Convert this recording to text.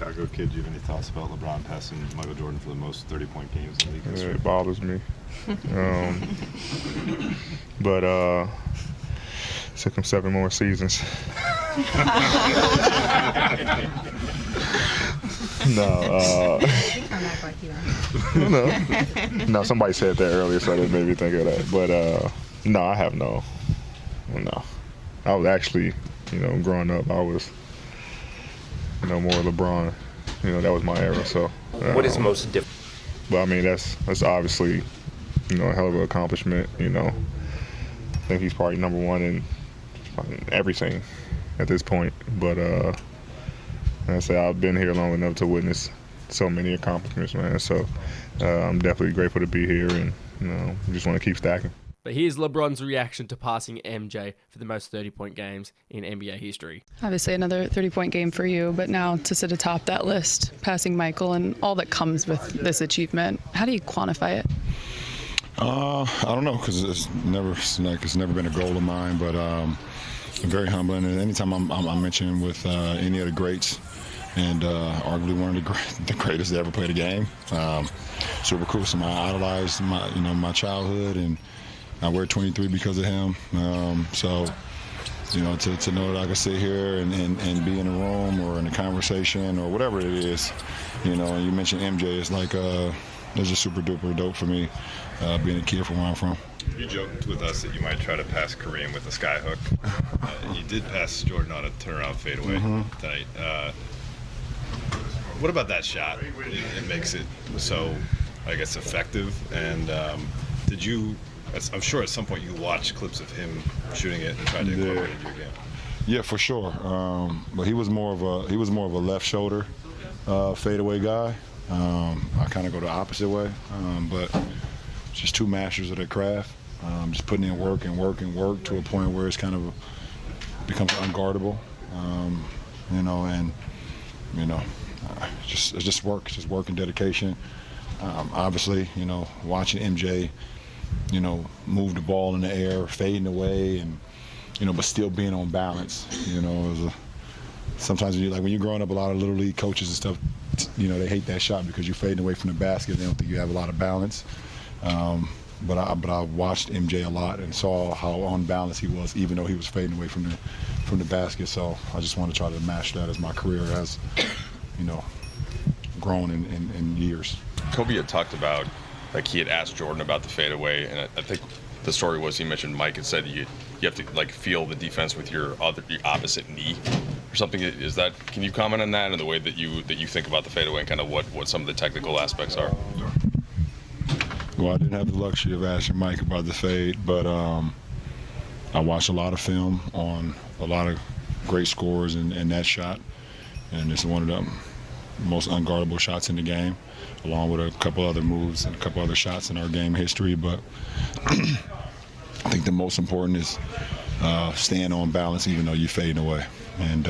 Chicago kid, do you have any thoughts about LeBron passing Michael Jordan for the most 30-point games in the league history? It bothers me. But it took him 7 more seasons. No, somebody said that earlier, so that made me think of that. But no, I have no. I was actually, growing up, I was, more LeBron. That was my era. So. What is most different? But I mean, that's obviously, a hell of an accomplishment. I think he's probably number one in everything at this point. But like I say, I've been here long enough to witness so many accomplishments, man. So I'm definitely grateful to be here, and just want to keep stacking. But here's LeBron's reaction to passing MJ for the most 30-point games in NBA history. Obviously another 30-point game for you, but now to sit atop that list, passing Michael and all that comes with this achievement, how do you quantify it? I don't know, because it's never been a goal of mine, but very humbling. And anytime I'm mentioned with any of the greats, and arguably one of the greatest that ever played a game, super cool. So I idolized my childhood, and I wear 23 because of him. So to know that I can sit here and be in a room or in a conversation or whatever it is, and you mentioned MJ, it's like it's just super duper dope for me, being a kid from where I'm from. You joked with us that you might try to pass Kareem with a sky hook. You did pass Jordan on a turnaround fadeaway tonight. What about that shot? It makes it so, I guess, effective. And did you? I'm sure at some point you watched clips of him shooting it and tried to incorporate it into your game. Yeah, for sure. But he was more of a left shoulder fadeaway guy. I kind of go the opposite way, but just two masters of their craft. Just putting in work and work and work to a point where it's kind of becomes unguardable. It's just work. It's just work and dedication. Obviously, watching MJ, move the ball in the air, fading away, and but still being on balance. Sometimes when you're growing up, a lot of little league coaches and stuff, they hate that shot because you're fading away from the basket. They don't think you have a lot of balance. But I watched MJ a lot and saw how on balance he was, even though he was fading away from the basket. So I just want to try to match that as my career has, grown in years. Kobe had talked about, he had asked Jordan about the fadeaway, and I think the story was he mentioned Mike had said you have to feel the defense with your opposite knee or something. Can you comment on that and the way that you think about the fadeaway and kind of what some of the technical aspects are? Well, I didn't have the luxury of asking Mike about the fade, but I watched a lot of film on a lot of great scores in that shot, and it's one of the most unguardable shots in the game, along with a couple other moves and a couple other shots in our game history. But I think the most important is staying on balance even though you're fading away. And